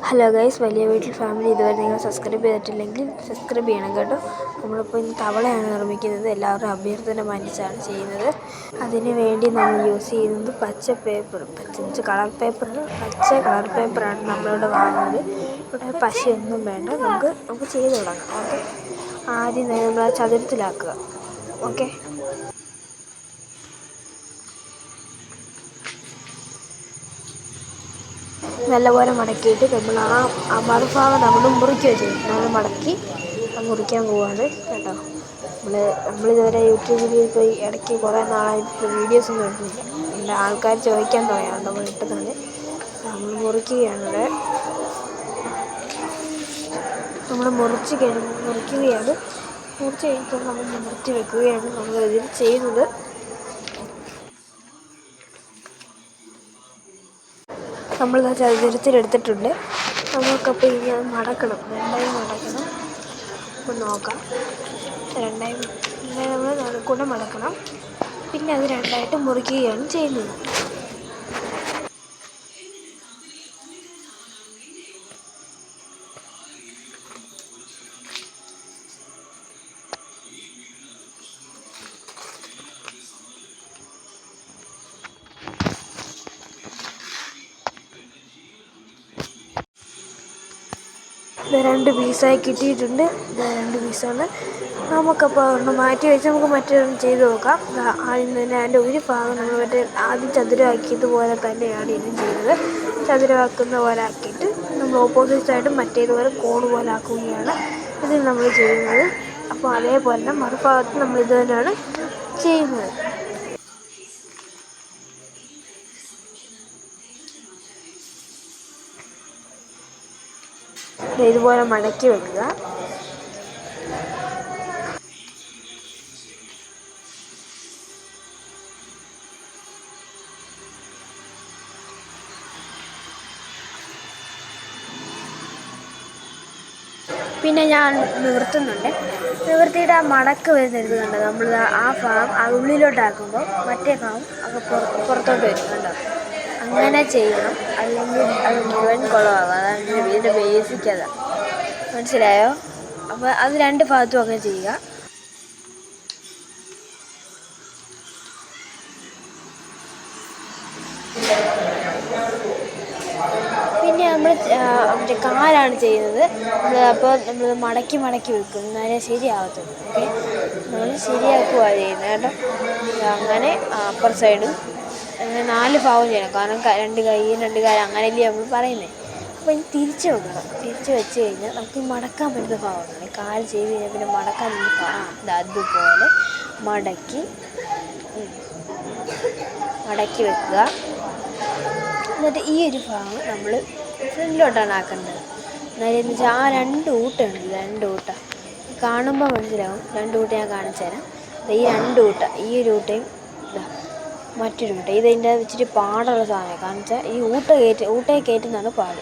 Hello guys, വലിയ വീട്ടിൽ family ഇതുവരെ നിങ്ങൾ സബ്സ്ക്രൈബ് ചെയ്തിട്ടില്ലെങ്കിൽ സബ്സ്ക്രൈബ് ചെയ്യണം കേട്ടോ. നമ്മളിപ്പോൾ ഇന്ന് തവളയാണ് നിർമ്മിക്കുന്നത്. എല്ലാവരും അഭ്യർത്ഥന മാനിച്ചാണ് ചെയ്യുന്നത്. അതിന് വേണ്ടി നമ്മൾ യൂസ് ചെയ്യുന്നത് പച്ച കളർ പേപ്പറാണ് നമ്മളിവിടെ വാങ്ങുന്നത്. ഇവിടെ പശയൊന്നും വേണ്ട, നമുക്ക് ചെയ്ത് തുടങ്ങാം. ഓക്കെ, ആദ്യം തന്നെ നമ്മൾ ചതുരത്തിലാക്കുക. ഓക്കെ, നല്ലപോലെ മടക്കിയിട്ട് നമ്മൾ ആ മറുഭാഗം നമ്മൾ മുറിക്കുകയോ ചെയ്യും. നമ്മൾ മടക്കി മുറിക്കാൻ പോവാണ് കേട്ടോ. നമ്മളിതുവരെ യൂട്യൂബിൽ പോയി ഇടയ്ക്ക് കുറേ നാളായിട്ട് വീഡിയോസൊന്നും ഇട്ടില്ല. ആൾക്കാർ ചോദിക്കാൻ തുടങ്ങിയാണ് നമ്മൾ ഇട്ടതാണ്. നമ്മൾ മുറിക്കുകയാണ് ഇവിടെ. നമ്മൾ മുറിച്ച് കഴിഞ്ഞിട്ട് നമ്മൾ നിവർത്തി വെക്കുകയാണ് നമ്മളിതിൽ ചെയ്യുന്നത്. നമ്മൾ ചതുരത്തിലെടുത്തിട്ടുണ്ട്. നമുക്കപ്പോൾ ഇനി അത് മടക്കണം, രണ്ടായി മടക്കണം. അപ്പോൾ നോക്കാം, രണ്ടായി നമ്മൾ നടുക്കൂടെ മടക്കണം. പിന്നെ അത് രണ്ടായിട്ട് മുറിക്കുകയാണ് ചെയ്യുന്നത്. ഇത് 2 പീസായി കിട്ടിയിട്ടുണ്ട്. ഇത് 2 പീസാണ്. നമുക്കപ്പോൾ ഒന്ന് മാറ്റി വെച്ച് നമുക്ക് മറ്റൊന്ന് ചെയ്ത് നോക്കാം. ആദ്യം തന്നെ അതിൻ്റെ ഒരു ഭാഗം നമ്മൾ ആദ്യം ചതുരമാക്കിയതുപോലെ തന്നെയാണ് ഇതും ചെയ്യുന്നത്. ചതുരമാക്കുന്ന പോലെ ആക്കിയിട്ട് നമ്മൾ ഓപ്പോസിറ്റ് സൈഡ് മറ്റേതുപോലെ കോൺ പോലെ ആക്കുകയാണ് ഇതിൽ നമ്മൾ ചെയ്യുന്നത്. അപ്പോൾ അതേപോലെ തന്നെ മറുഭാഗത്ത് നമ്മൾ ഇത് തന്നെയാണ് ചെയ്യുന്നത്. ഇതുപോലെ മടക്കി വെക്കുക. പിന്നെ ഞാൻ നിവർത്തുന്നുണ്ട്. നിവർത്തിയിട്ട് ആ മടക്ക് വരുന്നത് കണ്ടോ. നമ്മൾ ആ ഭാഗം ഉള്ളിലോട്ടാക്കുമ്പോൾ മറ്റേ ഭാഗം പുറത്തോട്ട് വരും കണ്ടോ. അങ്ങനെ ചെയ്യണം, അല്ലെങ്കിൽ അത് മുഴുവൻ കുളമാകും. അതാണ് ഇതിൻ്റെ ബേസിക്, അതാണ്. മനസ്സിലായോ? അപ്പോൾ അത് 2 ഭാഗത്തും അങ്ങനെ ചെയ്യുക. പിന്നെ നമ്മൾ മറ്റേ കാലാണ് ചെയ്യുന്നത്. അപ്പോൾ നമ്മൾ മടക്കി വെക്കും, എന്നാലേ ശരിയാവത്തുള്ളൂ. ഓക്കെ, നമ്മൾ ശരിയാക്കുകയാണ് ചെയ്യുന്നത് കേട്ടോ. അങ്ങനെ അപ്പർ സൈഡും അങ്ങനെ 4 ഭാഗം ചെയ്യണം. കാരണം 2 കൈ 2 കാലം അങ്ങനെയല്ലേ നമ്മൾ പറയുന്നത്. അപ്പോൾ ഇനി തിരിച്ച് വെക്കണം. തിരിച്ച് വെച്ച് കഴിഞ്ഞാൽ നമുക്ക് മടക്കാൻ പറ്റുന്ന ഭാഗമാണ്. കാല് ചെയ്ത് കഴിഞ്ഞാൽ പിന്നെ മടക്കാൻ പറ്റുന്ന ഭാഗം അതുപോലെ മടക്കി വെക്കുക. എന്നിട്ട് ഈ ഒരു ഭാഗം നമ്മൾ ഫ്രണ്ടിലോട്ടാണ് ആക്കേണ്ടത്. എന്നാലും വെച്ചാൽ ആ 2 ഊട്ടുണ്ട്, 2 ഊട്ട കാണുമ്പോൾ മനസ്സിലാവും. 2 ഊട്ട ഞാൻ കാണിച്ചു തരാം. ഈ 2 ഊട്ട, ഈ ഒരു ഊട്ടയും മറ്റൊരു ഊട്ട, ഇതിൻ്റെ ഇച്ചിരി പാടുള്ള സാധനം. കാരണം വെച്ചാൽ ഈ ഊട്ടയെ കയറ്റുന്നതാണ് പാട്.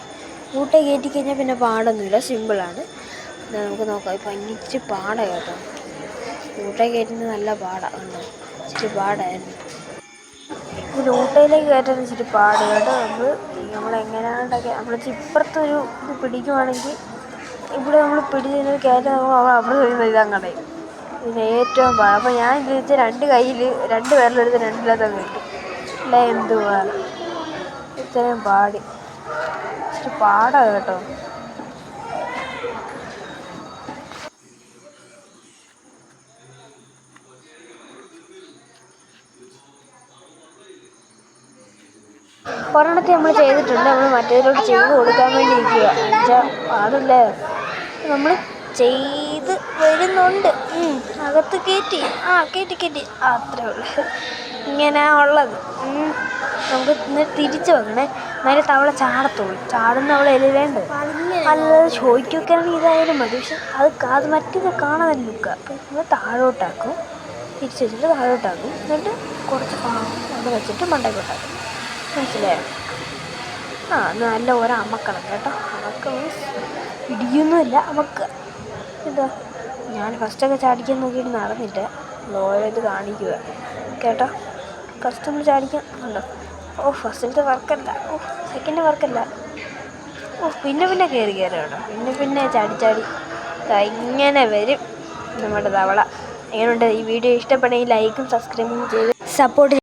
ഊട്ടയെ കയറ്റിക്കഴിഞ്ഞാൽ പിന്നെ പാടൊന്നുമില്ല, സിമ്പിളാണ്. നമുക്ക് നോക്കാം. ഇപ്പം ഇച്ചിരി പാടാണ് കേട്ടോ. ഊട്ടയെ കയറ്റുന്നത് നല്ല പാടാണ്, ഇച്ചിരി പാടായിരുന്നു. ഇതിൽ ഊട്ടയിലേക്ക് കയറ്റാൻ ഇച്ചിരി പാട് കേട്ടോ. നമ്മളെങ്ങനെയാണ്ടൊക്കെ നമ്മൾ ഇപ്പുറത്തൊരു ഇത് പിടിക്കുവാണെങ്കിൽ ഇവിടെ നമ്മൾ പിടിച്ച് കയറ്റാൻ നോക്കുമ്പോൾ അവിടെ വരുന്നത് ഇതങ്ങടെ ഇതിന് ഏറ്റവും പാട്. അപ്പോൾ ഞാൻ ചോദിച്ചാൽ 2 കയ്യിൽ 2 പേരിലെടുത്ത് 2 കിട്ടും. അല്ല എന്തുവാ ഇത്രയും പാടി, ഇച്ചിരി പാടാണ് കേട്ടോ. ഒരെണ്ണത്തെ നമ്മൾ ചെയ്തിട്ടുണ്ട്. നമ്മൾ മറ്റേതിലോട്ട് ചെയ്ത് കൊടുക്കാൻ വേണ്ടി ഇരിക്കുക. എന്നുവെച്ചാൽ പാടില്ലേ, നമ്മൾ ചെയ്ത് വരുന്നുണ്ട്. അകത്ത് കയറ്റി അത്രേ ഉള്ളൂ. ഇങ്ങനെ ഉള്ളത്. നമുക്ക് തിരിച്ച് വെക്കണേ, എന്നാലും തവള ചാടത്തുള്ളൂ. ചാടുന്ന അവളെ എലിവേണ്ടത് അല്ലാതെ ചോദിക്കൊക്കെ ആണെങ്കിൽ ഇതായാലും മതി. പക്ഷെ അത് മറ്റേത് കാണാൻ ലുക്ക. അപ്പം നമ്മൾ താഴോട്ടാക്കും, തിരിച്ച് വെച്ചിട്ട് താഴോട്ടാക്കും. എന്നിട്ട് കുറച്ച് അവിടെ വെച്ചിട്ട് മണ്ടയ്ക്കോട്ടാക്കും. മനസ്സിലായോ? നല്ല ഓരോ അമക്കണം കേട്ടോ. അമക്ക മീൻസ് ഇടിയൊന്നുമില്ല, അമക്കുക. എന്താ, ഞാൻ ഫസ്റ്റൊക്കെ ചാടിക്കാൻ നോക്കിയിട്ട് നടന്നില്ല. ഓരോ ഇത് കാണിക്കുക കേട്ടോ. ഫസ്റ്റ് നമ്മൾ ചാടിക്കാൻ ഉണ്ടോ. ഫസ്റ്റിലത്തെ വർക്കല്ല, സെക്കൻഡ് വർക്കല്ല. പിന്നെ കയറി കേട്ടോ, പിന്നെ ചാടി ചാടി ഇങ്ങനെ വരും നമ്മുടെ തവള. എങ്ങനെയുണ്ട് ഈ വീഡിയോ? ഇഷ്ടപ്പെടുമെങ്കിൽ ലൈക്കും സബ്സ്ക്രൈബും ചെയ്ത് സപ്പോർട്ട്